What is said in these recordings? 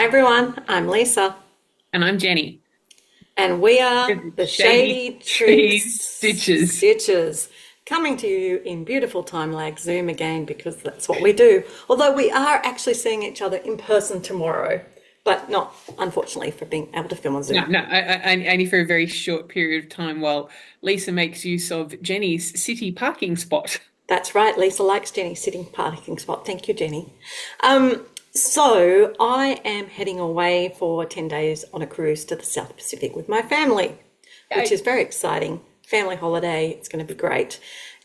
Hi everyone, I'm Lisa, And I'm Jenny. and we are the Shady Shady Trees Truths Stitches. Stitches, coming to you in beautiful time lag Zoom again because that's what we do. Although we are actually seeing each other in person tomorrow, but not unfortunately for being able to film on No, Zoom. no, only for a very short period of time while Lisa makes use of Jenny's city parking spot. That's right, Lisa likes Jenny's sitting parking spot. Thank you, Jenny. So I am heading away for 10 days on a cruise to the South Pacific with my family, which is Yay. very exciting. Family holiday, it's going to be great.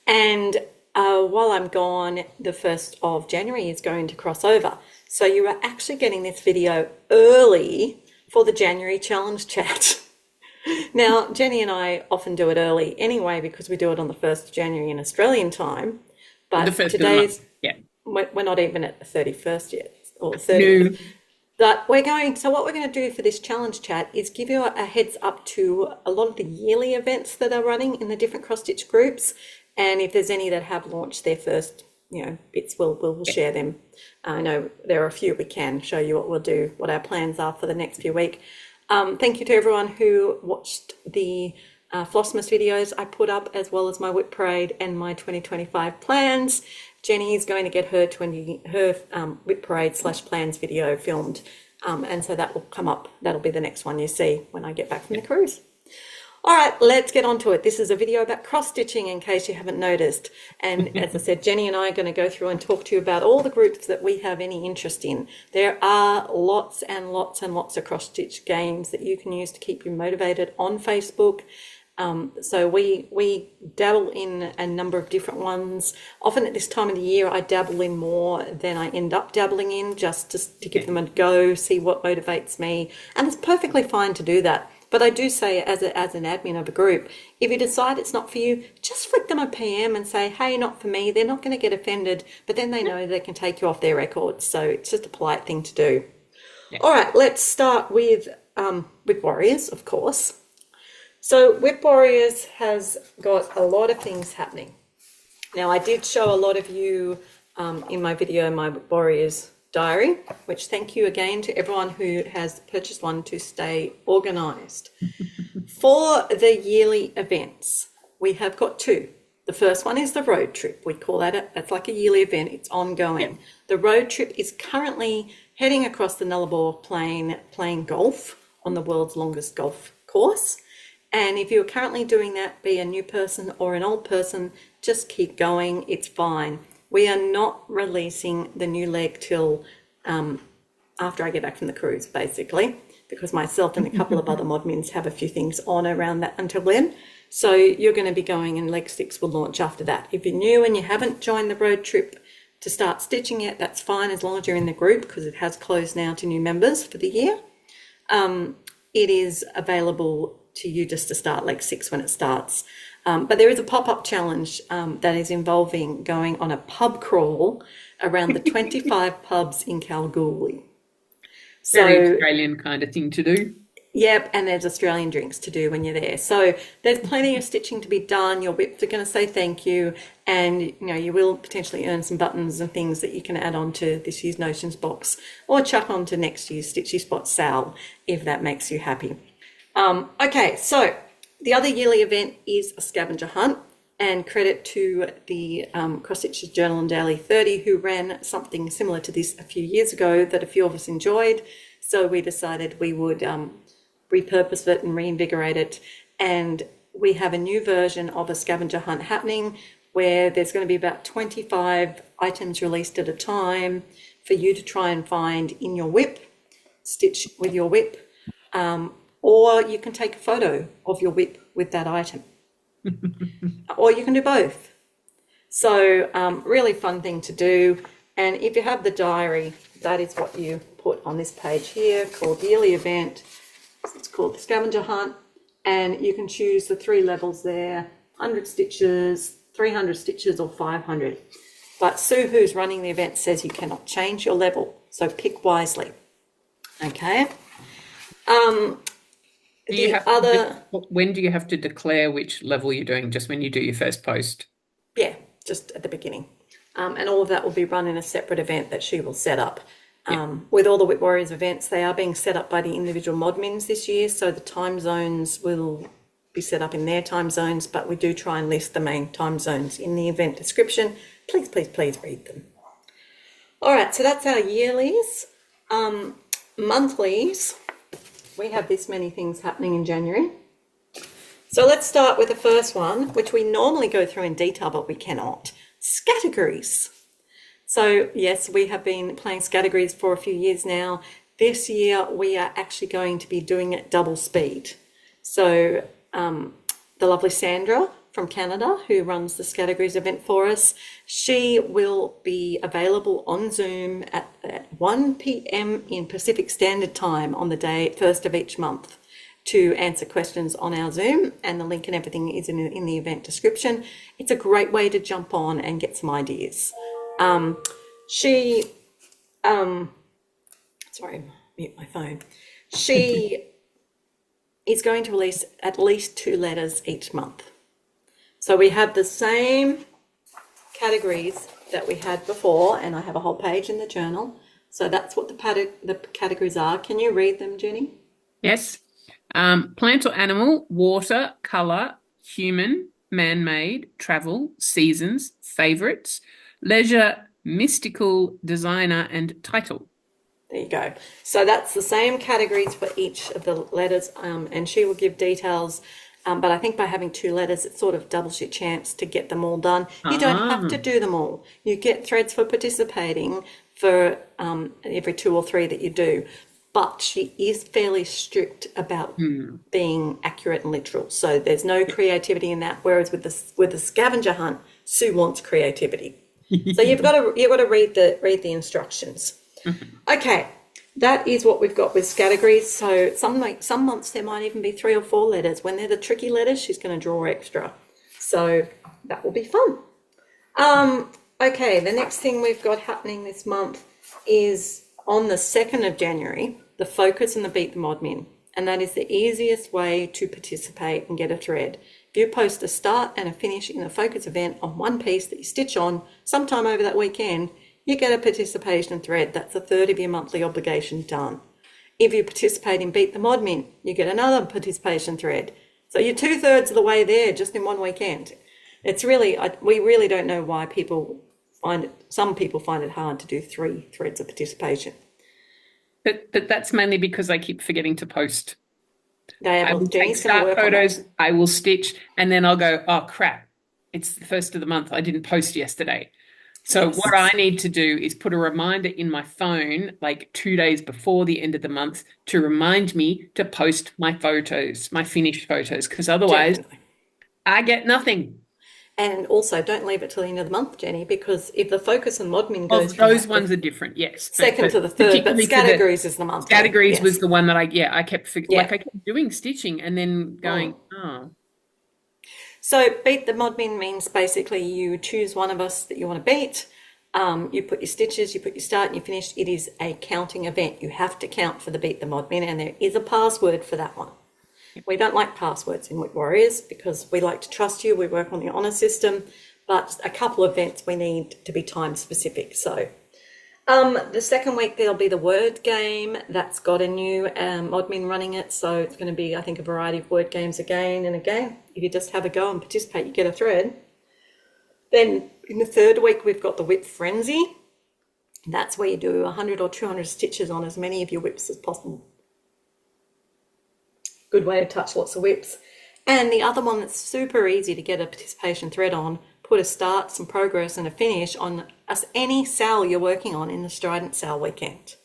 And while I'm gone, the 1st of January is going to cross over. So you are actually getting this video early for the January challenge chat. Now, Jenny and I often do it early anyway because we do it on the 1st of January in Australian time. The But first of the month. today's, Yeah. we're not even at the 31st yet, or the 30th. No. But so what we're going to do for this challenge chat is give you a heads up to a lot of the yearly events that are running in the different cross stitch groups. And if there's any that have launched their first, bits, we'll Yeah. share them. I know there are a few we can show you what we'll do, what our plans are for the next few weeks. Thank you to everyone who watched the Flossmas videos I put up, as well as my Whip Parade and my 2025 plans. Jenny is going to get her Whip Parade / plans video filmed, and so that will come up. That'll be the next one you see when I get back from the cruise. All right, let's get on to it. This is a video about cross-stitching in case you haven't noticed. And as I said, Jenny and I are going to go through and talk to you about all the groups that we have any interest in. There are lots and lots and lots of cross-stitch games that you can use to keep you motivated on Facebook. So we dabble in a number of different ones. Often at this time of the year, I dabble in more than I end up dabbling in, just to give them a go, see what motivates me. And it's perfectly fine to do that. But I do say, as an admin of a group, if you decide it's not for you, just flick them a PM and say, hey, not for me. They're not going to get offended, but then they know they can take you off their records. So it's just a polite thing to do. Yeah. All right, let's start with Whip Warriors, of course. So Whip Warriors has got a lot of things happening. Now, I did show a lot of you in my video, my Whip Warriors diary, which thank you again to everyone who has purchased one to stay organised. For the yearly events, we have got two. The first one is the road trip. We call that's like a yearly event. It's ongoing. Yeah. The road trip is currently heading across the Nullarbor Plain playing golf on the world's longest golf course. And if you're currently doing that, be a new person or an old person, just keep going. It's fine. We are not releasing the new leg till after I get back from the cruise, basically, because myself and a couple of other modmins have a few things on around that until then. So you're going to be going, and leg sticks will launch after that. If you're new and you haven't joined the road trip to start stitching yet, that's fine as long as you're in the group, because it has closed now to new members for the year. It is available to you just to start leg six when it starts. But there is a pop-up challenge that is involving going on a pub crawl around the 25 pubs in Kalgoorlie. Very So, Australian kind of thing to do. yep, and there's Australian drinks to do when you're there. So there's plenty of stitching to be done. Your whips are going to say thank you, and you will potentially earn some buttons and things that you can add on to this year's Notions box or chuck on to next year's Stitchy Spot Sal if that makes you happy. Okay, so the other yearly event is a scavenger hunt, and credit to the Cross Stitches Journal and Daily 30 who ran something similar to this a few years ago that a few of us enjoyed. So we decided we would repurpose it and reinvigorate it. And we have a new version of a scavenger hunt happening where there's going to be about 25 items released at a time for you to try and find in your whip, stitch with your whip, or you can take a photo of your whip with that item, or you can do both. So really fun thing to do. And if you have the diary, that is what you put on this page here called yearly event. It's called the scavenger hunt, and you can choose the 3 levels there: 100 stitches, 300 stitches, or 500. But Sue, who's running the event, says you cannot change your level, so pick wisely. Okay. Do you The have other, when do you have to declare which level you're doing? Just when you do your first post? yeah, just at the beginning. And all of that will be run in a separate event that she will set up. With all the Whip Warriors events, they are being set up by the individual modmins this year, so the time zones will be set up in their time zones, but we do try and list the main time zones in the event description. Please, please, please read them. All right, so that's our yearlies. Monthlies, we have this many things happening in January. So let's start with the first one, which we normally go through in detail, but we cannot. Categories. So yes, we have been playing categories for a few years now. This year, we are actually going to be doing it double speed. So the lovely Sandra from Canada, who runs the Categories event for us, she will be available on Zoom at 1 p.m. in Pacific Standard Time on the day 1st of each month to answer questions on our Zoom, and the link and everything is in the event description. It's a great way to jump on and get some ideas. Sorry, mute my phone. She is going to release at least 2 letters each month. So we have the same categories that we had before, and I have a whole page in the journal. So that's what the categories are. Can you read them, Jenny? Yes. Plant or animal, water, colour, human, man-made, travel, seasons, favourites, leisure, mystical, designer, and title. There you go. So that's the same categories for each of the letters, and she will give details. But I think by having 2 letters, it sort of doubles your chance to get them all done. You don't have to do them all. You get threads for participating for every 2 or 3 that you do. But she is fairly strict about being accurate and literal. So there's no creativity in that. Whereas with the scavenger hunt, Sue wants creativity. So you've got to read the instructions. Okay, that is what we've got with categories. So some months there might even be 3 or 4 letters. When they're the tricky letters, she's going to draw extra. So that will be fun. Okay, the next thing we've got happening this month is on the 2nd of January, the Focus and the Beat the Modmin. And that is the easiest way to participate and get a thread. If you post a start and a finish in the Focus event on one piece that you stitch on sometime over that weekend, you get a participation thread. That's a third of your monthly obligation done. If you participate in Beat the Modmin, you get another participation thread. So you're 2/3 of the way there just in one weekend. It's really, we really don't know why some people find it hard to do 3 threads of participation. But that's mainly because I keep forgetting to post. I will take start photos, I will stitch, and then I'll go, oh crap, it's the 1st of the month. I didn't post yesterday. So what I need to do is put a reminder in my phone, like 2 days before the end of the month, to remind me to post my photos, my finished photos, because otherwise I get nothing. And also, don't leave it till the end of the month, Jenny, because if the Focus and Modmin goes... those ones are different, yes. Second to the third, but categories is the month. Categories was the one that I kept I kept doing stitching and then going, So Beat the Modmin means basically you choose one of us that you want to beat. You put your stitches, you put your start and you finish. It is a counting event. You have to count for the Beat the Modmin, and there is a password for that one. We don't like passwords in Whip Warriors because we like to trust you. We work on the honour system, but a couple of events we need to be time specific. So the second week there'll be the word game. That's got a new Modmin running it. So it's going to be, I think, a variety of word games again and again. If you just have a go and participate, you get a thread. Then in the third week, we've got the Whip Frenzy. That's where you do 100 or 200 stitches on as many of your whips as possible. Good way to touch lots of whips. And the other one that's super easy to get a participation thread on, put a start, some progress and a finish on any sale you're working on in the Strident Sale weekend.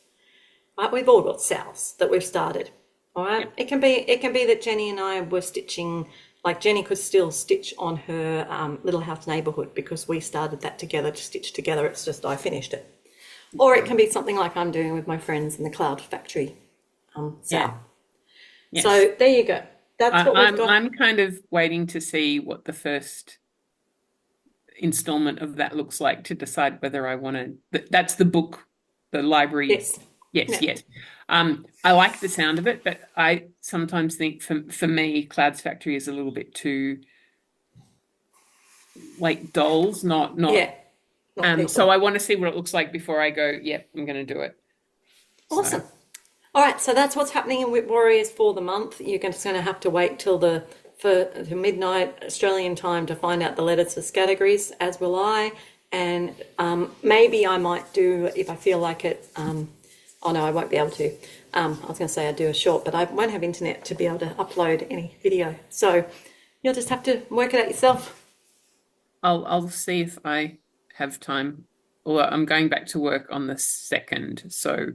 Right? We've all got sales that we've started. All right. It can be that Jenny and I were stitching, like Jenny could still stitch on her Little House Neighbourhood because we started that together to stitch together. It's just I finished it. Or it can be something like I'm doing with my friends in the Cloud Factory sale. Yes. So there you go. That's what we've got. I'm kind of waiting to see what the first installment of that looks like to decide whether I want to. That's the book, the library. Yes. Yes. I like the sound of it, but I sometimes think for me, Clouds Factory is a little bit too like dolls, not. So I want to see what it looks like before I go, yep, I'm going to do it. Awesome. All right, so that's what's happening in Whip Warriors for the month. You're just going to have to wait till the midnight Australian time to find out the letters for categories, as will I. And maybe I might do, if I feel like it, oh no, I won't be able to. I was going to say I'd do a short, but I won't have internet to be able to upload any video. So you'll just have to work it out yourself. I'll see if I have time. Or I'm going back to work on the 2nd, so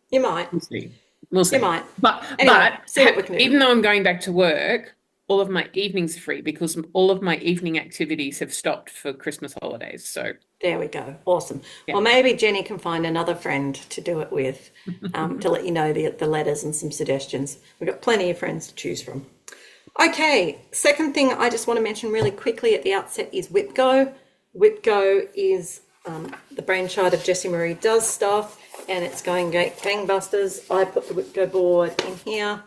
You might. we'll see. We'll see. You might. But Anyway, see what we can do. even though I'm going back to work, all of my evenings are free because all of my evening activities have stopped for Christmas holidays. So There we go. Awesome. Yeah. Well, maybe Jenny can find another friend to do it with, to let you know the letters and some suggestions. We've got plenty of friends to choose from. Okay, second thing I just want to mention really quickly at the outset is WhipGo. WhipGo is the brainchild of Jessie Marie Does Stuff, and it's going gangbusters. I put the WhipGo board in here,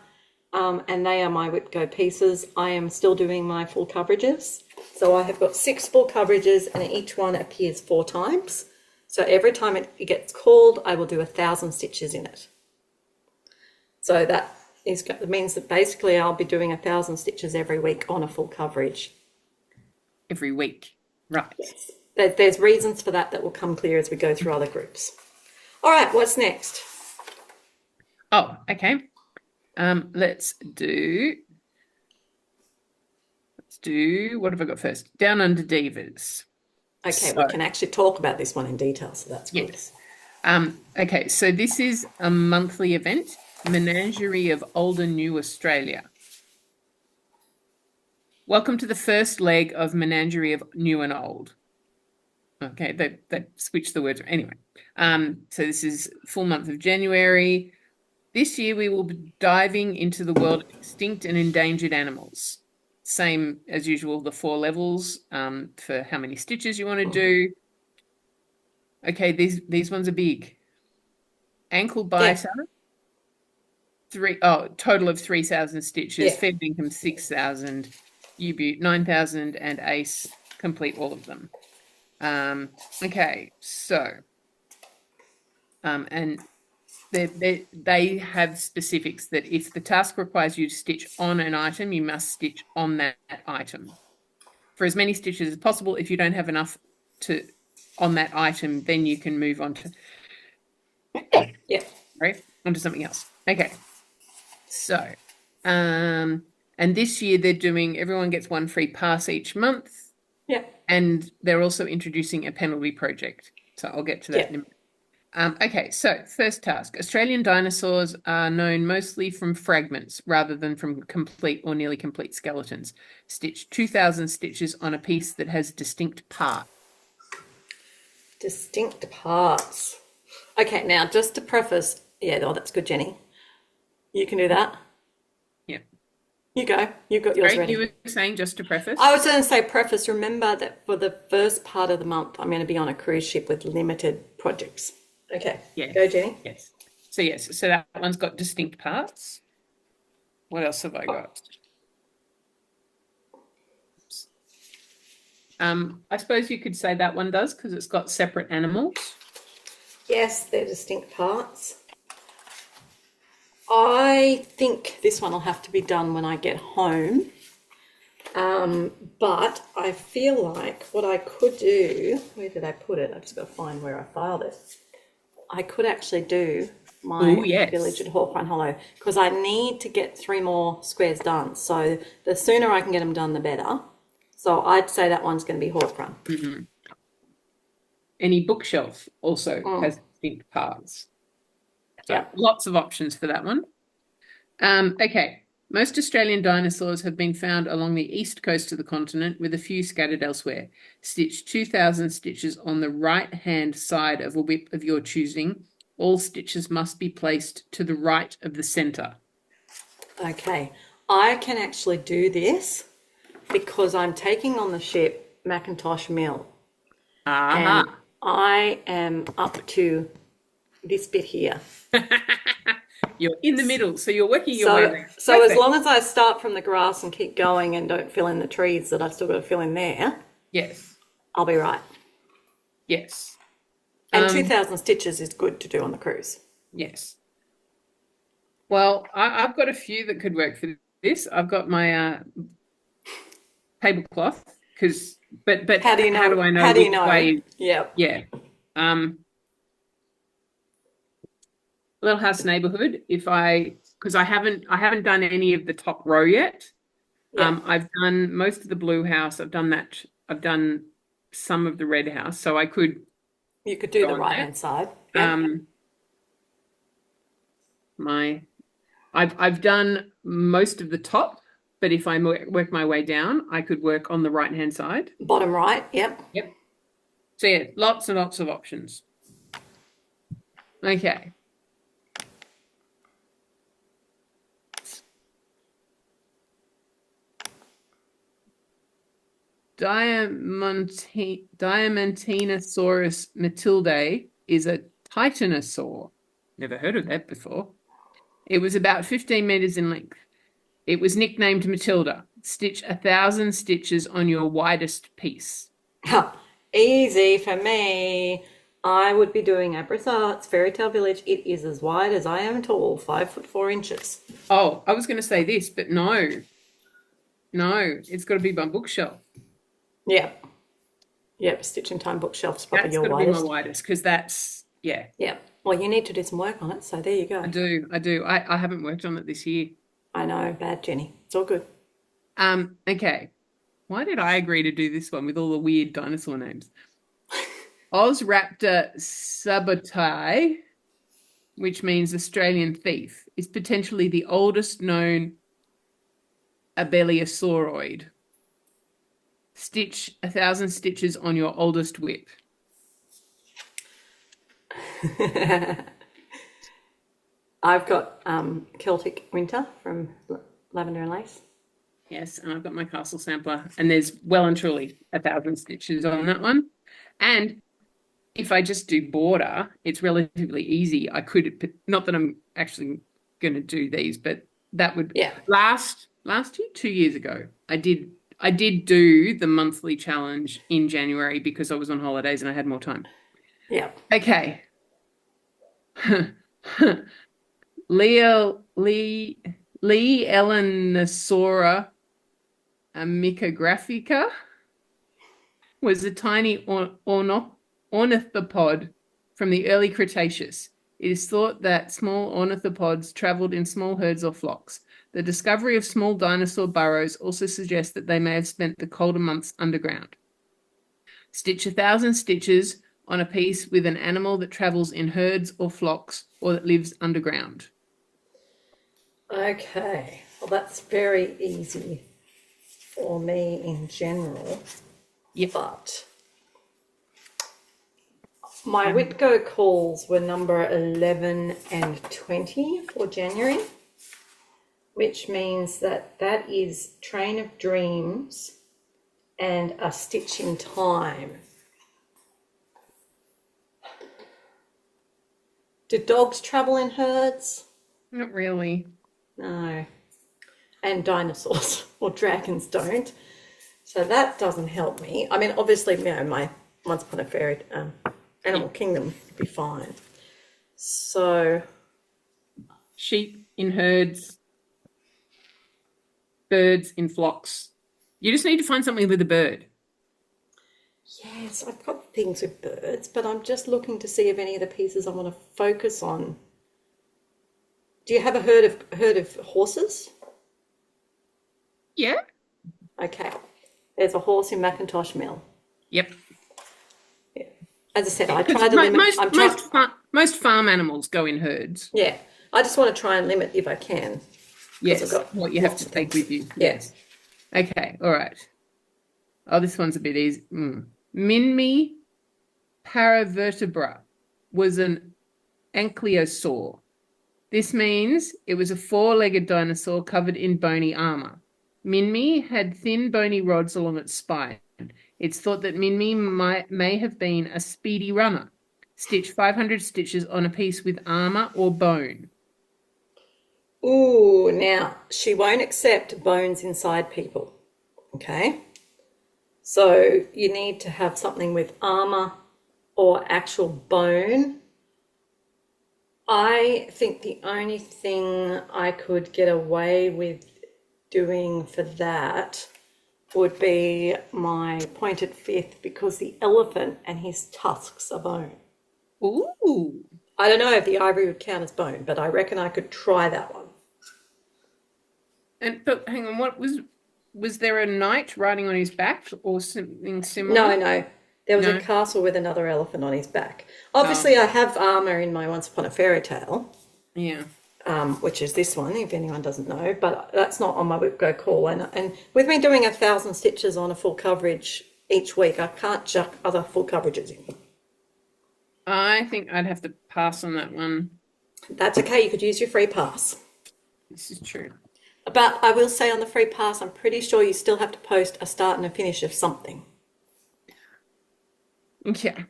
and they are my WhipGo pieces. I am still doing my full coverages. So I have got 6 full coverages, and each one appears 4 times. So every time it gets called, I will do 1,000 stitches in it. So that means that basically I'll be doing 1,000 stitches every week on a full coverage. every week, right? Yes. There's reasons for that will come clear as we go through other groups. All right, what's next? Oh, okay. Let's do what have I got first? Down Under Divas. Okay, So- we can actually talk about this one in detail, so that's good. Yes. Okay, so this is a monthly event, Menagerie of Old and New Australia. Welcome to the first leg of Menagerie of New and Old. Okay, they switched the words. Anyway, so this is full month of January. This year we will be diving into the world of extinct and endangered animals. Same as usual, the 4 levels for how many stitches you want to do. Okay, these ones are big. Ankle biter, total of 3,000 stitches. Yeah. Fair income 6,000. U-Butte 9,000, and Ace complete all of them. Okay, so and they have specifics that if the task requires you to stitch on an item, you must stitch on that item for as many stitches as possible. If you don't have enough on that item, then you can move on to onto something else. Okay, so and this year they're doing everyone gets 1 free pass each month. Yeah. And they're also introducing a penalty project. So I'll get to that in a minute. Okay, so first task. Australian dinosaurs are known mostly from fragments rather than from complete or nearly complete skeletons. Stitch 2,000 stitches on a piece that has distinct parts. Distinct parts. Okay, now just to preface, that's good, Jenny. You can do that. Yeah. You go. You've got yours Right, ready. you were saying just to preface? I was going to say preface. Remember that for the first part of the month, I'm going to be on a cruise ship with limited projects. Okay. Yes. Go, Jenny. Yes. So that one's got distinct parts. What else have I got? I suppose you could say that one does because it's got separate animals. Yes, they're distinct parts. I think this one will have to be done when I get home. But I feel like what I could do, where did I put it? I've just got to find where I filed it. I could actually do my Village at Hawk Run Hollow because I need to get 3 more squares done. So the sooner I can get them done, the better. So I'd say that one's going to be Hawk Run. Mm-hmm. Any bookshelf also has distinct parts. So lots of options for that one. Okay. Most Australian dinosaurs have been found along the east coast of the continent, with a few scattered elsewhere. Stitch 2,000 stitches on the right-hand side of a whip of your choosing. All stitches must be placed to the right of the centre. Okay. I can actually do this because I'm taking on the ship Macintosh Mill. And I am up to this bit here. You're in the middle, so you're working your way around. So as long as I start from the grass and keep going and don't fill in the trees that I've still got to fill in there, yes, I'll be right. Yes. And 2,000 stitches is good to do on the cruise. Yes. Well, I've got a few that could work for this. I've got my tablecloth but How do you how know? do I know How do you which know? way? Yep. Yeah. Little House Neighborhood. Because I haven't done any of the top row yet. Yep. I've done most of the blue house. I've done that. I've done some of the red house, so I could You could do go the on right there. hand side. Yep. Um, my I've done most of the top, but if I work my way down, I could work on the right hand side. Bottom right. Yep. Yep. So yeah, lots and lots of options. Okay. Diamantinosaurus matildae is a titanosaur. Never heard of that before. It was about 15 meters in length. It was nicknamed Matilda. Stitch 1,000 stitches on your widest piece. Easy for me. I would be doing Abras Arts Fairy Tale Village. It is as wide as I am tall, 5 foot 4 inches. Oh, I was going to say this, but no, it's got to be my bookshelf. Yep. Yep. Stitching Time bookshelf's probably That's your got to be my widest. widest because that's, yeah, Yep. Well, you need to do some work on it. So there you go. I do. I haven't worked on it this year. I know. Bad, Jenny. It's all good. Okay. Why did I agree to do this one with all the weird dinosaur names? Ozraptor sabotai, which means Australian thief, is potentially the oldest known abeliosauroid. Stitch 1,000 stitches on your oldest whip. I've got Celtic Winter from Lavender and Lace. Yes, and I've got my castle sampler, and there's well and truly 1,000 stitches on that one. And if I just do border, it's relatively easy. I could, not that I'm actually going to do these, but that would Yeah. last year, 2 years ago. I did do the monthly challenge in January because I was on holidays and I had more time. Yeah. Okay. Elenosaura amicographica was a tiny ornithopod from the early Cretaceous. It is thought that small ornithopods traveled in small herds or flocks. The discovery of small dinosaur burrows also suggests that they may have spent the colder months underground. Stitch 1,000 stitches on a piece with an animal that travels in herds or flocks or that lives underground. Okay. Well, that's very easy for me in general. Yep. But my Whitgo calls were number 11 and 20 for January, which means that is Train of Dreams and A Stitch in Time. Do dogs travel in herds? Not really. No. And dinosaurs or dragons don't. So that doesn't help me. I mean, obviously, my Once Upon a Fairy Animal Kingdom would be fine. So Sheep in herds, birds in flocks. You just need to find something with a bird. yes, I've got things with birds, but I'm just looking to see if any of the pieces I want to focus on. Do you have a herd of horses? Yeah. Okay. There's a horse in Macintosh Mill. Yep. Yeah. As I said, I Because try to limit. most farm animals go in herds. Yeah. I just want to try and limit if I can. Yes. I've got What you have lots to of take with you. Yes. Okay. All right. Oh, this one's a bit easy. Minmi paravertebra was an ankylosaur. This means it was a four-legged dinosaur covered in bony armor. Minmi had thin bony rods along its spine. It's thought that Minmi may have been a speedy runner. Stitch 500 stitches on a piece with armor or bone. Ooh, now she won't accept bones inside people. Okay. So you need to have something with armor or actual bone. I think the only thing I could get away with doing for that would be my pointed fifth because the elephant and his tusks are bone. Ooh. I don't know if the ivory would count as bone, but I reckon I could try that one. And but hang on, was there a knight riding on his back or something similar? No, no. There was a No. castle with another elephant on his back. Oh, Obviously, I have armor in my Once Upon a Fairy Tale, yeah. which is this one, if anyone doesn't know, but that's not on my Whip Go Call. And with me doing 1,000 stitches on a full coverage each week, I can't chuck other full coverages in. I think I'd have to pass on that one. That's okay, you could use your free pass. This is true. But I will say on the free pass, I'm pretty sure you still have to post a start and a finish of something. Yeah.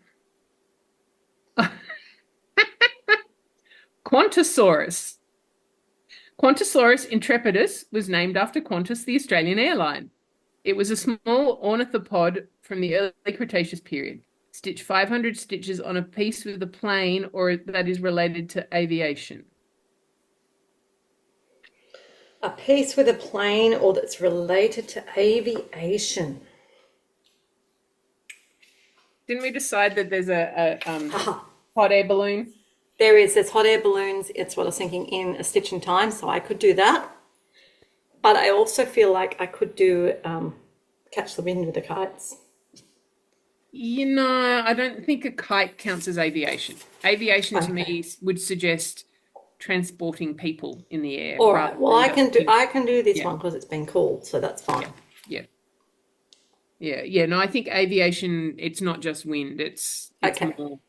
Qantassaurus. Qantassaurus intrepidus was named after Qantas, the Australian airline. It was a small ornithopod from the early Cretaceous period. Stitch 500 stitches on a piece with a plane or that is related to aviation. A piece with a plane or that's related to aviation. Didn't we decide that there's a Haha. hot air balloon? There's hot air balloons. It's what I was thinking in A Stitch in Time, so I could do that. But I also feel like I could do Catch the Wind with the Kites. You know, I don't think a kite counts as aviation. Aviation to me would suggest transporting people in the air. All right. Well, I can do this Yeah. one because it's been called, so that's fine. Yeah. Yeah. No, I think aviation, it's not just wind, it's Okay. more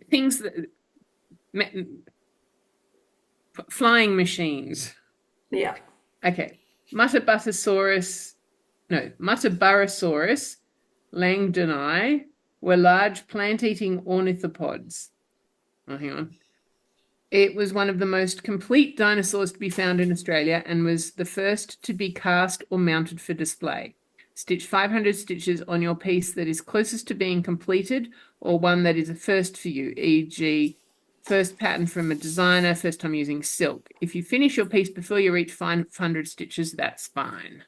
things that flying machines. Yeah. Okay. Muttaburrasaurus langdoni were large plant-eating ornithopods. Oh, hang on. It was one of the most complete dinosaurs to be found in Australia and was the first to be cast or mounted for display. Stitch 500 stitches on your piece that is closest to being completed or one that is a first for you, e.g. first pattern from a designer, first time using silk. If you finish your piece before you reach 500 stitches, that's fine.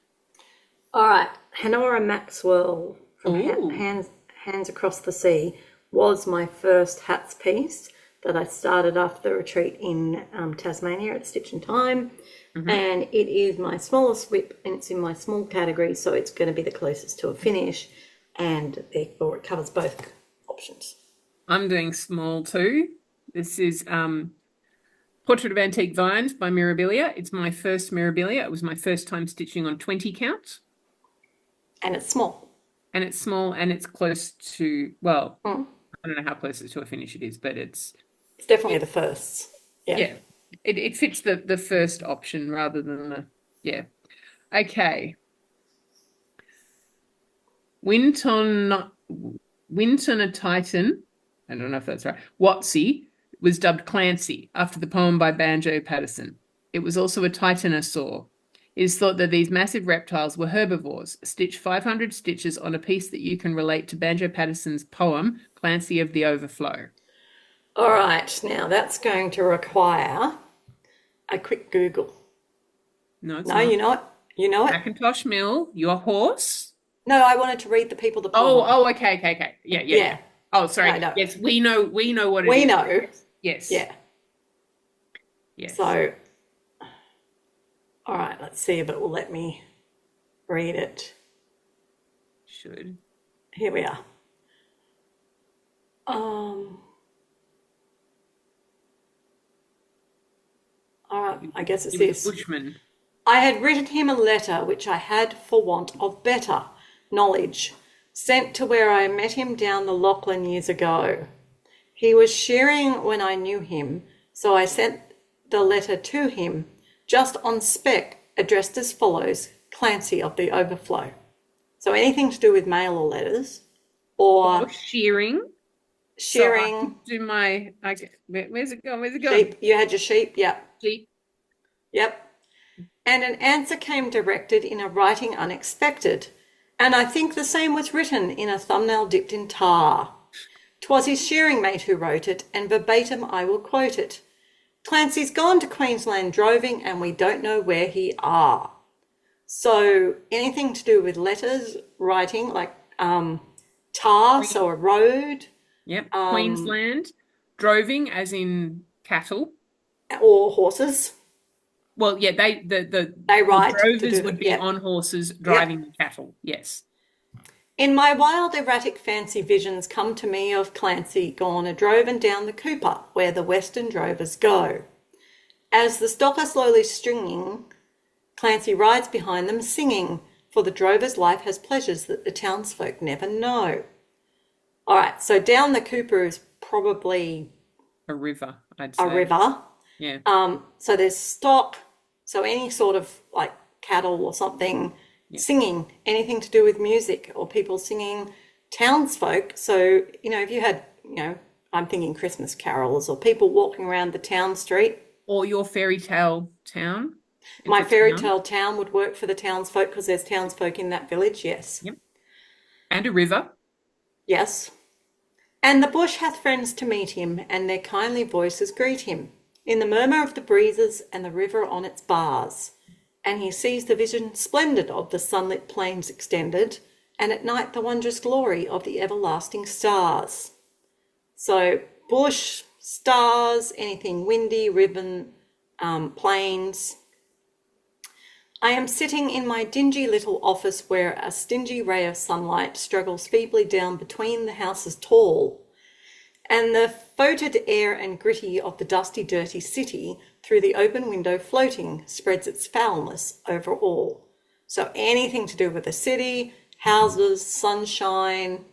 All right. Honora Maxwell from Ooh. Hands Across the Sea was my first hats piece that I started after the retreat in Tasmania at Stitch in Time. And it is my smallest whip and it's in my small category, so it's going to be the closest to a finish and therefore it covers both options. I'm doing small too. This is Portrait of Antique Vines by Mirabilia. It's my first Mirabilia. It was my first time stitching on 20 count. And it's small. And it's small and it's close to, well, I don't know how close to a finish it is, but it's definitely the first. yeah. It fits the first option rather than the, yeah. Okay. Winton a Titan, I don't know if that's right, Watsy was dubbed Clancy after the poem by Banjo Paterson. It was also a titanosaur. It is thought that these massive reptiles were herbivores. Stitch 500 stitches on a piece that you can relate to Banjo Paterson's poem, Clancy of the Overflow. All right, now that's going to require a quick Google. No, it's No, not. you know it? You know it? Macintosh Mill, your horse? No, I wanted to read the people the poem. Oh, okay. Yeah. Oh, sorry. I know. Yes, we know what it is. We know. Yes. Yeah. Yes. So, all right, let's see if it will let me read it. Should. Here we are. All right, I guess it's He was this. a bushman. I had written him a letter which I had, for want of better knowledge, sent to where I met him down the Lachlan years ago. He was shearing when I knew him, so I sent the letter to him, just on spec, addressed as follows, Clancy of the Overflow. So anything to do with mail or letters, or Oh, shearing. shearing So I do my. Where's it going? sheep. You had your sheep, yep. Sheep. Yep. And an answer came directed in a writing unexpected. And I think the same was written in a thumbnail dipped in tar. 'Twas his shearing mate who wrote it, and verbatim I will quote it. Clancy's gone to Queensland droving, and we don't know where he are. So anything to do with letters, writing, like tar, so a road, Yep. Queensland, droving as in cattle. or horses. Well, yeah, the ride to drovers do would it, be yeah. on horses driving the cattle. Yes. In my wild, erratic fancy visions come to me of Clancy gone a droving down the Cooper, where the western drovers go. As the stock are slowly stringing, Clancy rides behind them singing, for the drover's life has pleasures that the townsfolk never know. All right, so down the Cooper is probably A river, I'd a say. river. Yeah. So there's stock, so any sort of like cattle or something singing, anything to do with music or people singing, townsfolk. So, if you had, I'm thinking Christmas carols or people walking around the town street. Or your fairy tale town. My It's a fairy town. tale town would work for the townsfolk because there's townsfolk in that village, yes. Yep. And a river. Yes. And the bush hath friends to meet him, and their kindly voices greet him, in the murmur of the breezes and the river on its bars. And he sees the vision splendid of the sunlit plains extended, and at night the wondrous glory of the everlasting stars. So bush, stars, anything windy, ribbon, plains. I am sitting in my dingy little office where a stingy ray of sunlight struggles feebly down between the houses tall, and the foetid air and gritty of the dusty, dirty city through the open window floating spreads its foulness over all. So anything to do with the city, houses, sunshine,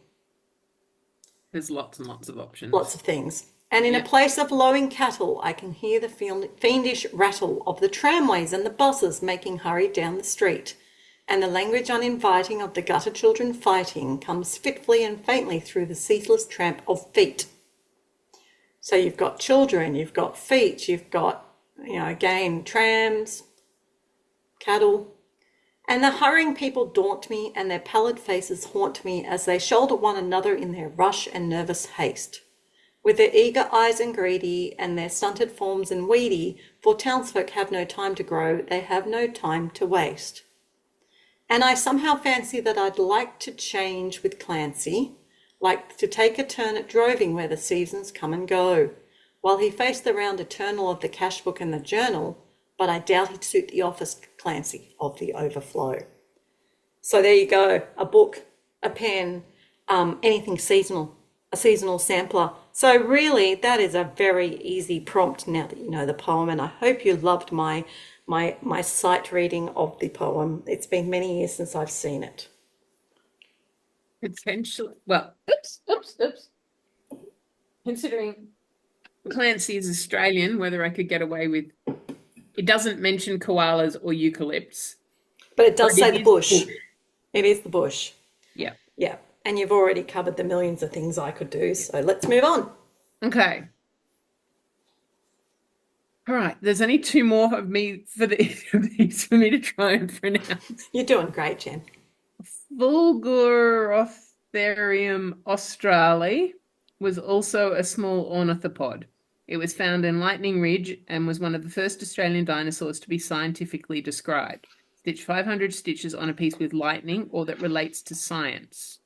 There's lots and lots of options. lots of things. And in a place of lowing cattle, I can hear the fiendish rattle of the tramways and the buses making hurry down the street. And the language uninviting of the gutter children fighting comes fitfully and faintly through the ceaseless tramp of feet. So you've got children, you've got feet, you've got, again, trams, cattle. And the hurrying people daunt me, and their pallid faces haunt me as they shoulder one another in their rush and nervous haste. With their eager eyes and greedy, and their stunted forms and weedy, for townsfolk have no time to grow, they have no time to waste. And I somehow fancy that I'd like to change with Clancy, like to take a turn at droving where the seasons come and go, while he faced the round eternal of the cash book and the journal, but I doubt he'd suit the office Clancy of the overflow. So there you go, a book, a pen, anything seasonal, a seasonal sampler. So really, that is a very easy prompt now that you know the poem, and I hope you loved my sight reading of the poem. It's been many years since I've seen it. Potentially. Well, oops. Considering Clancy is Australian, whether I could get away with... It doesn't mention koalas or eucalypts. But it does But say it the is bush. It is the bush. Yeah. Yeah. And you've already covered the millions of things I could do, so let's move on. Okay. All right. There's only two more of me for these for me to try and pronounce. You're doing great, Jen. Fulgurotherium australe was also a small ornithopod. It was found in Lightning Ridge and was one of the first Australian dinosaurs to be scientifically described. Stitch 500 stitches on a piece with lightning or that relates to science.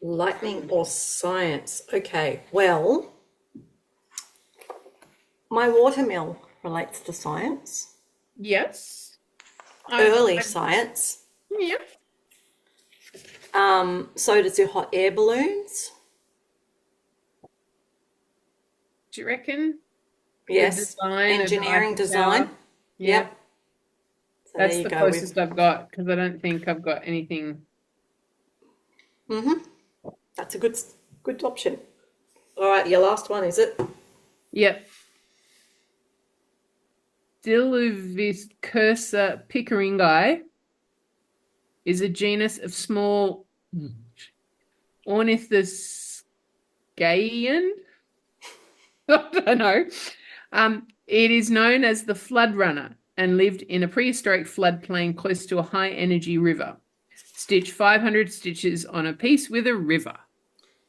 Lightning or science? Okay, well, my watermill relates to science. Yes. Early science. Yeah. So does your hot air balloons. Do you reckon? Yes. design of Engineering Eiffel design. Tower? Yep. So That's there you the go. closest I've got because I don't think I've got anything. That's a good option. All right, your last one, is it? Yep. Diluviscursa pickeringi is a genus of small ornithoscaean. I don't know. It is known as the flood runner and lived in a prehistoric floodplain close to a high energy river. Stitch 500 stitches on a piece with a river.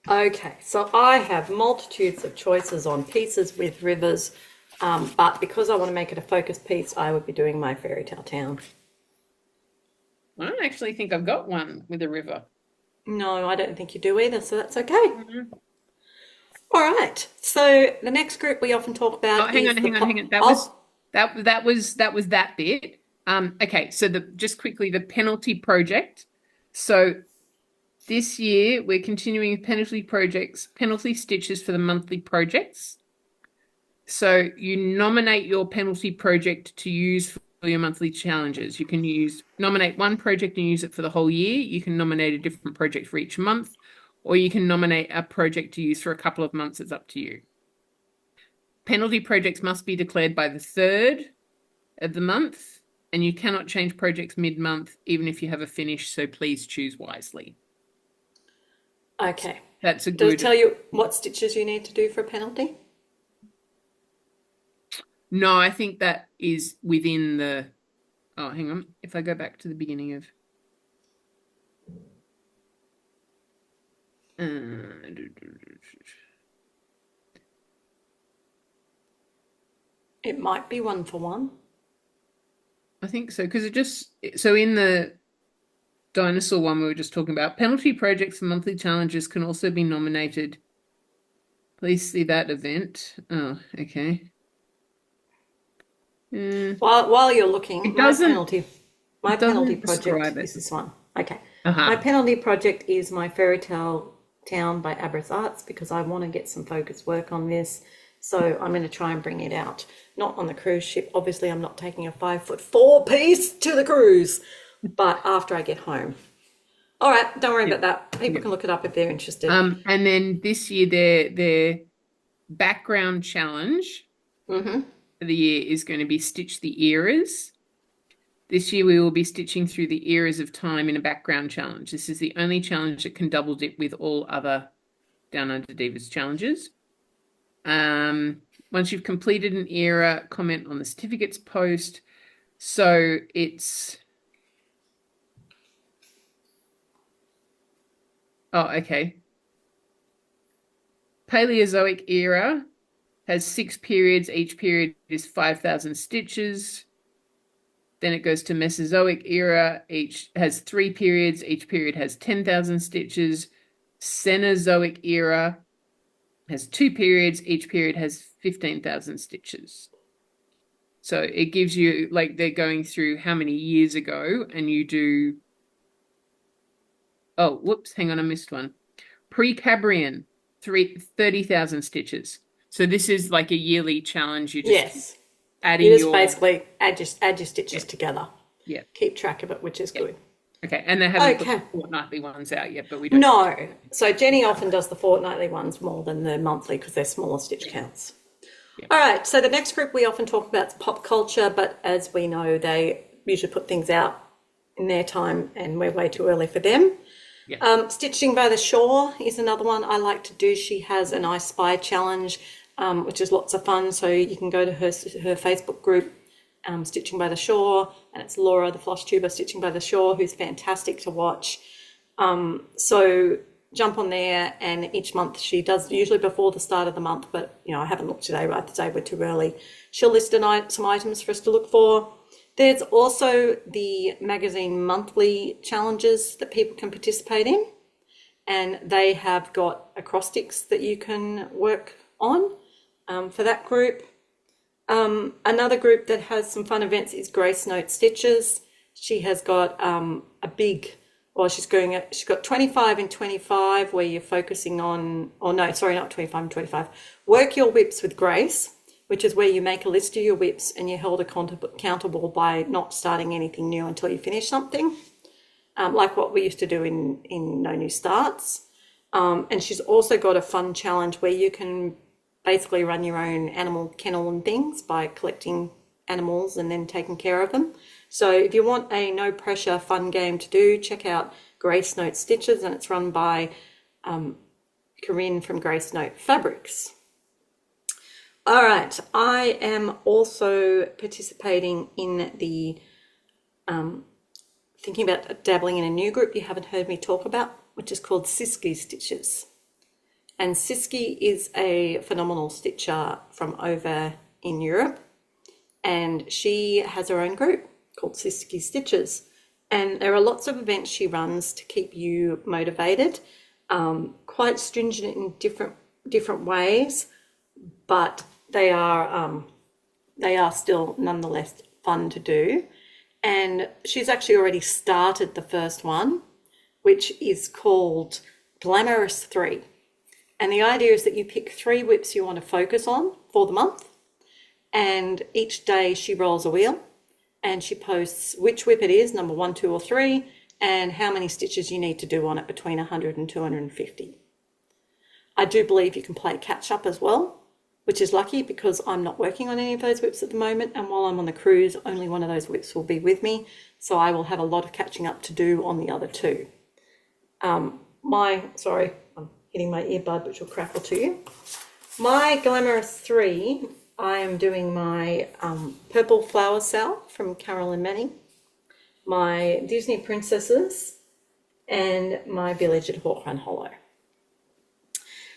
Okay, so I have multitudes of choices on pieces with rivers, but because I want to make it a focus piece, I would be doing my fairy tale town. I don't actually think I've got one with a river. No, I don't think you do either, so that's okay. Mhm. All right, so the next group we often talk Oh, about hang on, is the hang on, hang on. pop. Oh, That was that bit. Okay, so the just quickly the penalty project. So this year we're continuing with penalty projects, penalty stitches for the monthly projects. So you nominate your penalty project to use for your monthly challenges. You can nominate one project and use it for the whole year. You can nominate a different project for each month, or you can nominate a project to use for a couple of months. It's up to you. Penalty projects must be declared by the 3rd of the month, and you cannot change projects mid-month, even if you have a finish. So please choose wisely. okay. That's a Does it good. tell you what stitches you need to do for a penalty? No, I think that is within the. Oh, hang on. If I go back to the beginning of. It might be one for one. I think so, because so in the dinosaur one we were just talking about, penalty projects and monthly challenges can also be nominated. Please see that event. Oh, okay. While you're looking, It doesn't my it penalty doesn't project describe it. is this one. Okay. My Uh-huh. penalty project is my fairy tale town by Abras Arts because I want to get some focus work on this. So I'm going to try and bring it out. Not on the cruise ship. Obviously, I'm not taking a 5'4" piece to the cruise, but after I get home. All right, don't worry Yeah. about that. People Yeah. can look it up if they're interested. And then this year their background challenge Mm-hmm. for the year is going to be stitch the eras. This year we will be stitching through the eras of time in a background challenge. This is the only challenge that can double dip with all other Down Under Divas challenges. Once you've completed an era, comment on the certificates post. So it's. Oh, okay. Paleozoic era has 6 periods. Each period is 5,000 stitches. Then it goes to Mesozoic era. Each has 3 periods. Each period has 10,000 stitches. Cenozoic era has 2 periods. Each period has 15,000 stitches. So it gives you, like, they're going through how many years ago, and you do. Oh, whoops, hang on, I missed one. Precambrian, 30,000 stitches. So this is like a yearly challenge. You just Yes. adding You just your. basically add your stitches together. Yeah. Keep track of it, which is good. Okay, and they haven't put Okay. the fortnightly ones out yet, but we don't. No. So Jenny often does the fortnightly ones more than the monthly because they're smaller stitch counts. Yeah. All right. So the next group we often talk about is pop culture, but as we know, they usually put things out in their time and we're way too early for them. Yeah. Stitching by the Shore is another one I like to do. She has an I Spy challenge, which is lots of fun. So you can go to her Facebook group, Stitching by the Shore, and it's Laura, the floss tuber, Stitching by the Shore, who's fantastic to watch. So jump on there, and each month she does, usually before the start of the month, but I haven't looked today, right? Today we're too early. She'll list some items for us to look for. There's also the magazine monthly challenges that people can participate in, and they have got acrostics that you can work on for that group. Another group that has some fun events is Grace Note Stitches. She has got she's got 25 and 25 where you're focusing on, or no, sorry, not 25 and 25. Work Your Whips with Grace, which is where you make a list of your whips and you're held accountable by not starting anything new until you finish something, like what we used to do in No New Starts. And she's also got a fun challenge where you can basically run your own animal kennel and things by collecting animals and then taking care of them. So if you want a no pressure fun game to do, check out Grace Note Stitches, and it's run by Corinne from Grace Note Fabrics. All right, I am also participating in the thinking about dabbling in a new group you haven't heard me talk about, which is called Siski Stitches. And Siski is a phenomenal stitcher from over in Europe, and she has her own group called Siski Stitches. And there are lots of events she runs to keep you motivated, quite stringent in different ways, but they are still nonetheless fun to do. And she's actually already started the first one, which is called Glamorous 3. And the idea is that you pick 3 whips you want to focus on for the month, and each day she rolls a wheel and she posts which whip it is, number 1, 2, or 3, and how many stitches you need to do on it between 100 and 250. I do believe you can play catch up as well, which is lucky because I'm not working on any of those whips at the moment, and while I'm on the cruise, only one of those whips will be with me, so I will have a lot of catching up to do on the other 2. Sorry, I'm hitting my earbud, which will crackle to you. My Glamorous 3, I am doing my Purple Flower Cell from Carolyn Manning, my Disney Princesses, and my Village at Hawk Run Hollow.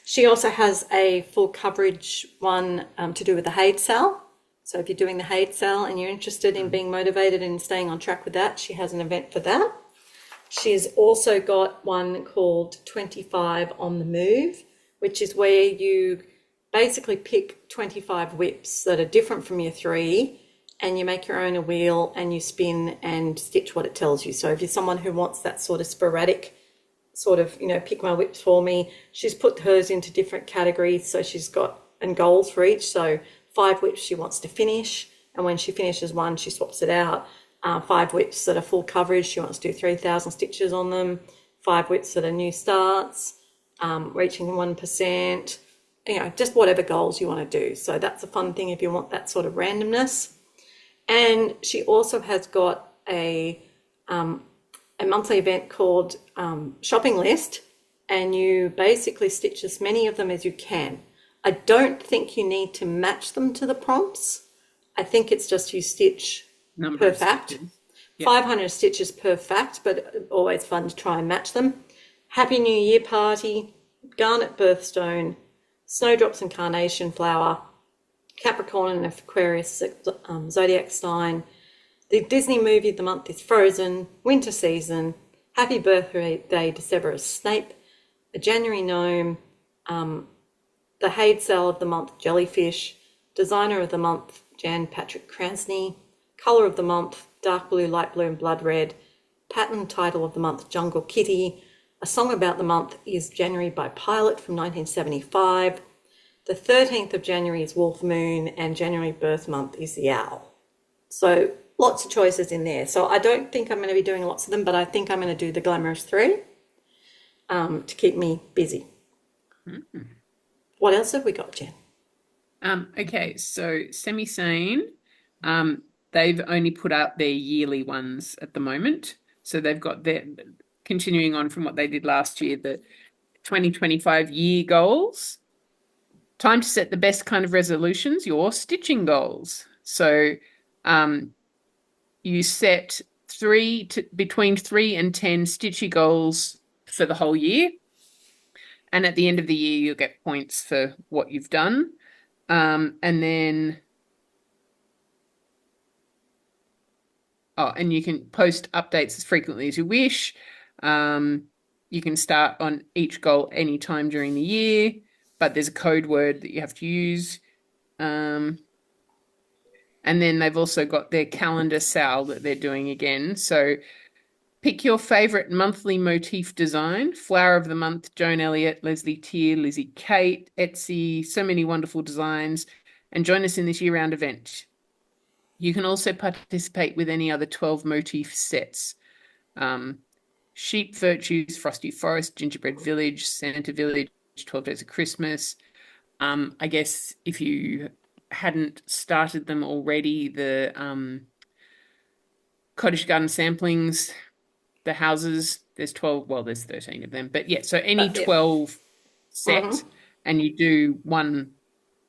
She also has a full coverage one to do with the Haid Sale. So if you're doing the Haid Sale and you're interested in being motivated and staying on track with that, she has an event for that. She's also got one called 25 on the Move, which is where you basically pick 25 whips that are different from your 3, and you make your own a wheel and you spin and stitch what it tells you. So if you're someone who wants that sort of sporadic sort of, pick my whips for me, she's put hers into different categories. So she's got and goals for each. So 5 whips she wants to finish, and when she finishes one, she swaps it out. 5 whips that are full coverage, she wants to do 3,000 stitches on them. 5 whips that are new starts, reaching 1%, just whatever goals you want to do. So that's a fun thing if you want that sort of randomness. And she also has got a monthly event called Shopping List, and you basically stitch as many of them as you can. I don't think you need to match them to the prompts. I think it's just you stitch per fact. Yep. 500 stitches per fact, but always fun to try and match them. Happy New Year Party, Garnet Birthstone, Snowdrops and Carnation Flower, Capricorn and Aquarius zodiac sign. The Disney movie of the month is Frozen, Winter Season, Happy Birthday to Severus Snape, a January Gnome, the Haid Sale of the month, Jellyfish, Designer of the month, Jan Patrick Krasny, Colour of the month, Dark Blue, Light Blue and Blood Red, Pattern Title of the month, Jungle Kitty, a Song About the Month is January by Pilot from 1975, the 13th of January is Wolf Moon, and January birth month is the Owl. So lots of choices in there. So I don't think I'm going to be doing lots of them, but I think I'm going to do the Glamorous 3 to keep me busy. Mm-hmm. What else have we got, Jen? Okay, so Semi-Sane, they've only put out their yearly ones at the moment. So they've got their, continuing on from what they did last year, the 2025 year goals. Time to set the best kind of resolutions, your stitching goals. So you set between 3 and 10 stitchy goals for the whole year. And at the end of the year, you'll get points for what you've done. And then, and you can post updates as frequently as you wish. You can start on each goal anytime during the year, but there's a code word that you have to use. And then they've also got their calendar sale that they're doing again. So pick your favorite monthly motif design. Flower of the Month, Joan Elliott, Leslie Tier, Lizzie Kate, Etsy, so many wonderful designs. And join us in this year-round event. You can also participate with any other 12 motif sets. Sheep Virtues, Frosty Forest, Gingerbread Village, Santa Village, 12 Days of Christmas. I guess if you hadn't started them already, the Cottage Garden Samplings, the houses, there's 12, well, there's 13 of them. But yeah, so any 12 set, and you do one,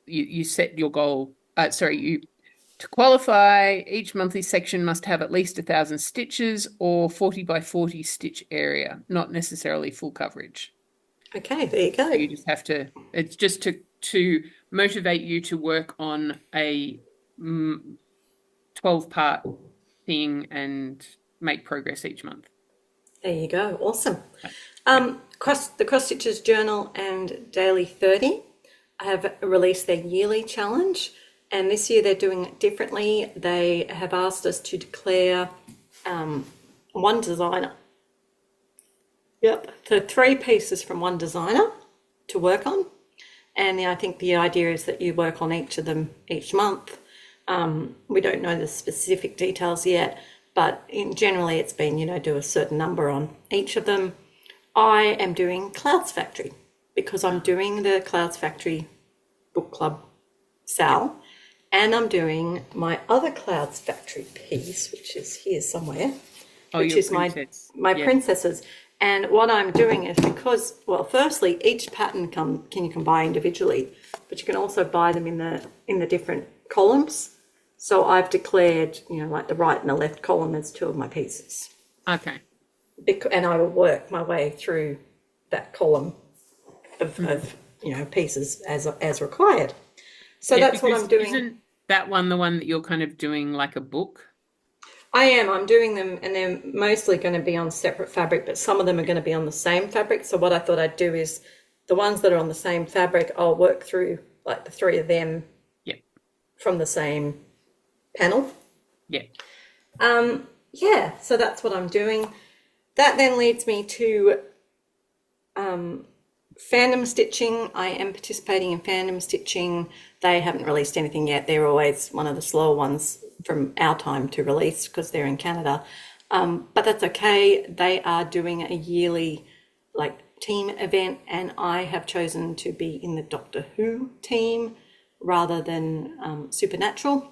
you set your goal, to qualify, each monthly section must have at least 1,000 stitches or 40 by 40 stitch area, not necessarily full coverage. Okay, there you go. You just have to, it's just to motivate you to work on a 12-part thing and make progress each month. There you go. Awesome. Yeah. The Cross Stitches Journal and Daily 30 have released their yearly challenge, and this year they're doing it differently. They have asked us to declare one designer. Yep. So 3 pieces from one designer to work on. And I think the idea is that you work on each of them each month. We don't know the specific details yet, but generally it's been, do a certain number on each of them. I am doing Clouds Factory because I'm doing the Clouds Factory book club Sal, and I'm doing my other Clouds Factory piece, which is here somewhere, which your is princess. my Yeah. princesses. And what I'm doing is because, well, firstly, each pattern can you can buy individually, but you can also buy them in the different columns. So I've declared, like the right and the left column as 2 of my pieces. Okay. And I will work my way through that column of pieces as required. So Yeah, that's what because I'm doing. Isn't that one the one that you're kind of doing like a book? I'm doing them, and they're mostly going to be on separate fabric, but some of them are going to be on the same fabric. So what I thought I'd do is the ones that are on the same fabric, I'll work through like the 3 of them Yeah. from the same panel. Yeah. Yeah, so that's what I'm doing. That then leads me to fandom stitching. I am participating in fandom stitching. They haven't released anything yet. They're always one of the slower ones from our time to release because they're in Canada. But that's okay. They are doing a yearly team event, and I have chosen to be in the Doctor Who team rather than Supernatural.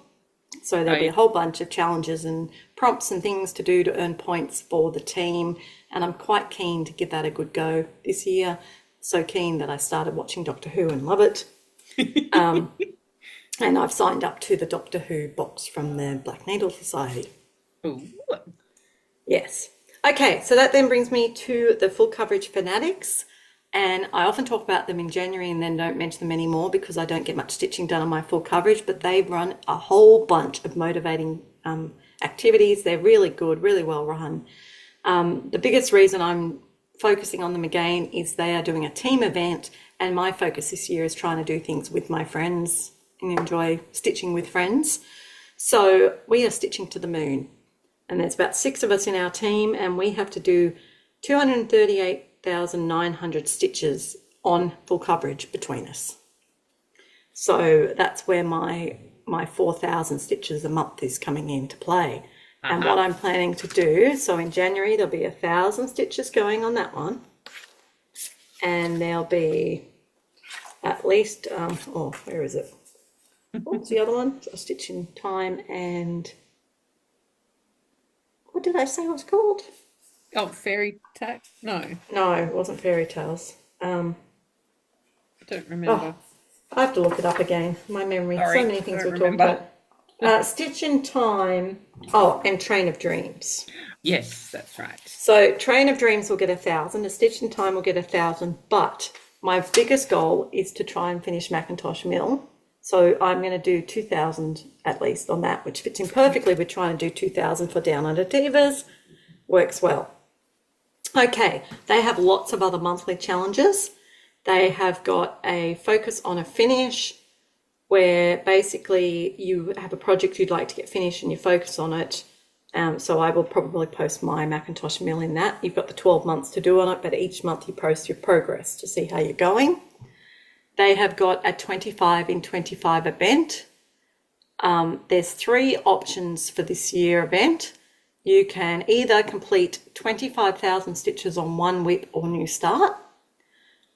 So there'll be a whole bunch of challenges and prompts and things to do to earn points for the team. And I'm quite keen to give that a good go this year. So keen that I started watching Doctor Who and love it. And I've signed up to the Doctor Who box from the Black Needle Society. Ooh. Yes. Okay, so that then brings me to the full coverage fanatics. And I often talk about them in January and then don't mention them anymore because I don't get much stitching done on my full coverage, but they run a whole bunch of motivating activities. They're really good, really well run. The biggest reason I'm focusing on them again is they are doing a team event, and my focus this year is trying to do things with my friends and enjoy stitching with friends. So we are stitching to the moon, and there's about 6 of us in our team, and we have to do 238,900 stitches on full coverage between us. So that's where my 4,000 stitches a month is coming into play. And what I'm planning to do, so in January there'll be 1,000 stitches going on that one, and there'll be at least where is it? What's the other one? A Stitch in Time, and what did I say it was called? Oh, fairy tale? No, No, it wasn't Fairy Tales. I don't remember. I have to look it up again. My memory. Sorry, So many things don't we're talking remember. about. Stitch in Time. Oh, and Train of Dreams. Yes, that's right. So Train of Dreams will get 1,000. A Stitch in Time will get 1,000. But my biggest goal is to try and finish Macintosh Mill. So I'm going to do 2,000 at least on that, which fits in perfectly with trying to do 2,000 for Down Under Divas. Works well. Okay, they have lots of other monthly challenges. They have got a focus on a finish, where basically you have a project you'd like to get finished and you focus on it. So I will probably post my Macintosh Mill in that. You've got the 12 months to do on it, but each month you post your progress to see how you're going. They have got a 25 in 25 event. There's 3 options for this year event. You can either complete 25,000 stitches on one whip or new start,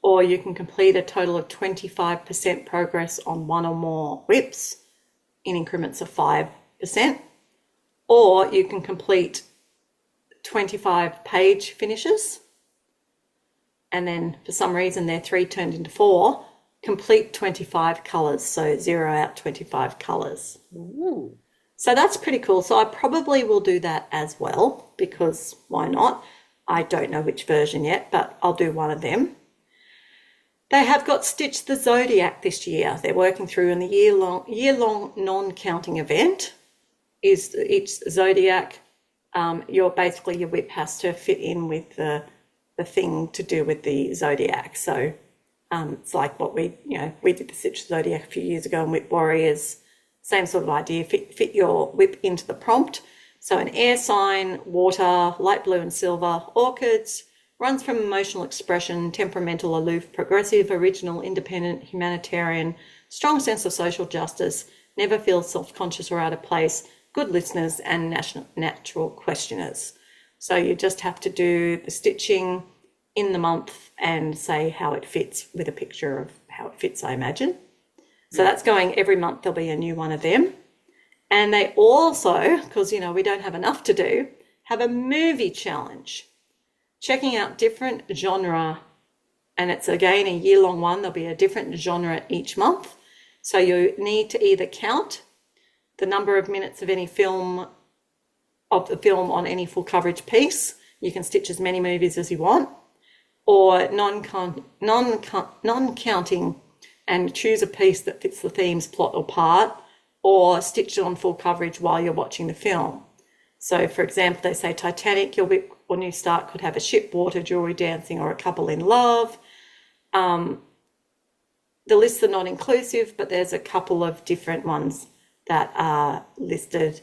or you can complete a total of 25% progress on one or more whips in increments of 5%, or you can complete 25 page finishes, and then for some reason they're 3 turned into 4, complete 25 colours, so 0 out 25 colours. Ooh. So that's pretty cool. So I probably will do that as well, because why not? I don't know which version yet, but I'll do one of them. They have got Stitch the Zodiac this year. They're working through in the year-long non-counting event is each Zodiac. Your whip has to fit in with the thing to do with the Zodiac. So it's like what we did the Stitch the Zodiac a few years ago in Whip Warriors. Same sort of idea. Fit your whip into the prompt. So an air sign, water, light blue and silver, orchids, runs from emotional expression, temperamental, aloof, progressive, original, independent, humanitarian, strong sense of social justice, never feels self-conscious or out of place, good listeners and natural questioners. So you just have to do the stitching in the month and say how it fits with a picture of how it fits, I imagine. So that's going every month. There'll be a new one of them. And they also, because, we don't have enough to do, have a movie challenge, checking out different genre. And it's, again, a year-long one. There'll be a different genre each month. So you need to either count the number of minutes of any film, of the film on any full coverage piece. You can stitch as many movies as you want, or non-counting and choose a piece that fits the theme's plot or part, or stitch it on full coverage while you're watching the film. So, for example, they say Titanic, your whip or new start could have a ship, water, jewelry, dancing, or a couple in love. The lists are not inclusive, but there's a couple of different ones that are listed.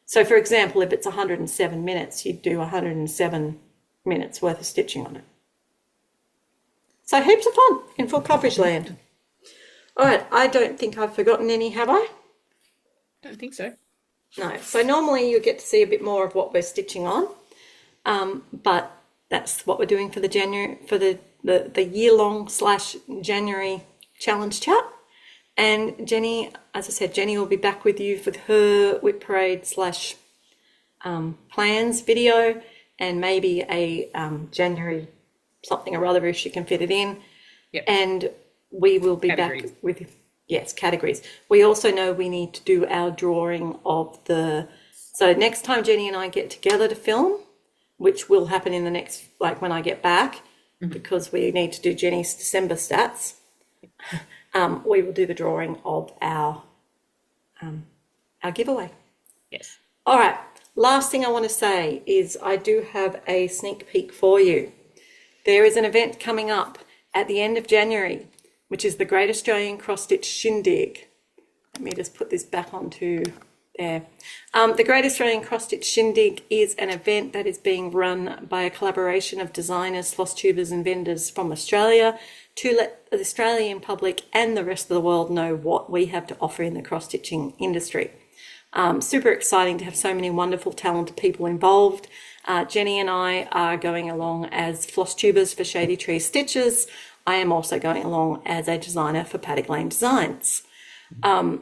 So, for example, if it's 107 minutes, you'd do 107 minutes worth of stitching on it. So heaps of fun in full coverage land. All right, I don't think I've forgotten any, have I? Don't think so. No. So normally you get to see a bit more of what we're stitching on, but that's what we're doing for the January, for the year-long / January challenge chat. And Jenny, as I said, Jenny will be back with you for her Whip Parade / plans video, and maybe a January something or other if she can fit it in. Yep. And we will be Categories. back with, yes, categories. We also know we need to do our drawing of so next time Jenny and I get together to film, which will happen in the next, like when I get back, because we need to do Jenny's December stats, we will do the drawing of our giveaway. Yes. All right, last thing I want to say is I do have a sneak peek for you. There is an event coming up at the end of January, which is the Great Australian Cross Stitch Shindig. Let me just put this back onto there. The Great Australian Cross Stitch Shindig is an event that is being run by a collaboration of designers, floss tubers and vendors from Australia to let the Australian public and the rest of the world know what we have to offer in the cross-stitching industry. Super exciting to have so many wonderful, talented people involved. Jenny and I are going along as floss tubers for Shady Tree Stitches. I am also going along as a designer for Paddock Lane Designs. And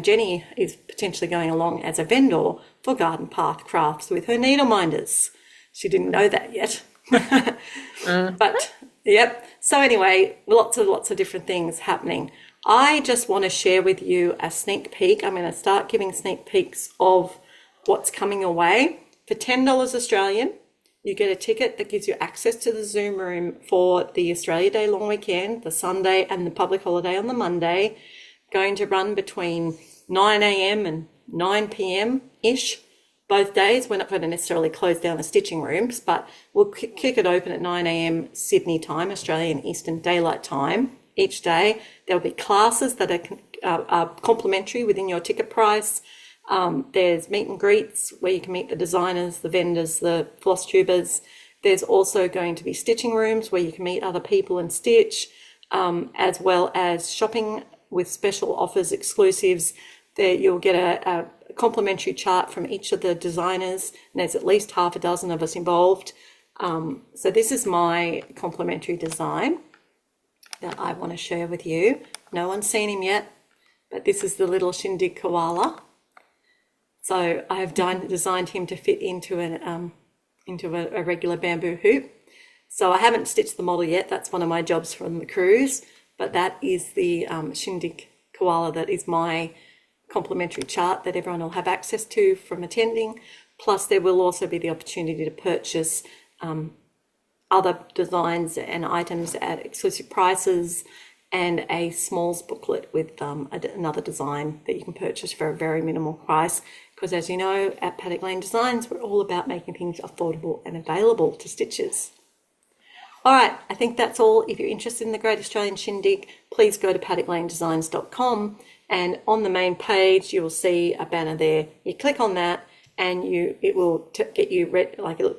Jenny is potentially going along as a vendor for Garden Path Crafts with her needle minders. She didn't know that yet. But, yep. So anyway, lots of different things happening. I just want to share with you a sneak peek. I'm going to start giving sneak peeks of what's coming away. For $10 Australian, you get a ticket that gives you access to the Zoom room for the Australia Day long weekend, the Sunday and the public holiday on the Monday, going to run between 9 a.m. and 9 p.m.-ish both days. We're not going to necessarily close down the stitching rooms, but we'll kick it open at 9 a.m. Sydney time, Australian Eastern Daylight Time each day. There'll be classes that are complimentary within your ticket price. There's meet and greets where you can meet the designers, the vendors, the floss tubers. There's also going to be stitching rooms where you can meet other people and stitch, as well as shopping with special offers, exclusives. There you'll get a complimentary chart from each of the designers, and there's at least half a dozen of us involved. So this is my complimentary design that I want to share with you. No one's seen him yet, but this is the little Shindig koala. So I have designed him to fit into a regular bamboo hoop. So I haven't stitched the model yet. That's one of my jobs from the cruise, but that is the Shindig koala that is my complimentary chart that everyone will have access to from attending. Plus there will also be the opportunity to purchase other designs and items at exclusive prices, and a smalls booklet with another design that you can purchase for a very minimal price. Because as you know, at Paddock Lane Designs, we're all about making things affordable and available to stitchers. All right, I think that's all. If you're interested in the Great Australian Shindig, please go to paddocklanedesigns.com, and on the main page you will see a banner there. You click on that and it will get you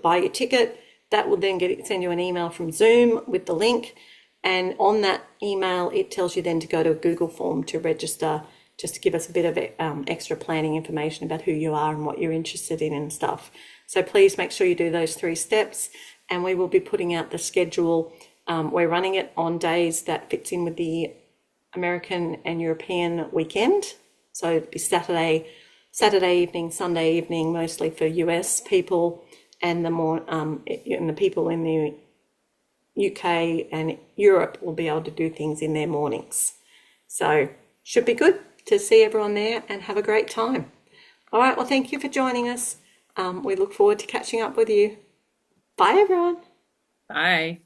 buy your ticket. That will then send you an email from Zoom with the link, and on that email it tells you then to go to a Google form to register, just to give us a bit of extra planning information about who you are and what you're interested in and stuff. So please make sure you do those 3 steps, and we will be putting out the schedule. We're running it on days that fits in with the American and European weekend. So it'll be Saturday evening, Sunday evening, mostly for US people, and the people in the UK and Europe will be able to do things in their mornings. So should be good to see everyone there and have a great time. All right, well, thank you for joining us. We look forward to catching up with you. Bye, everyone. Bye.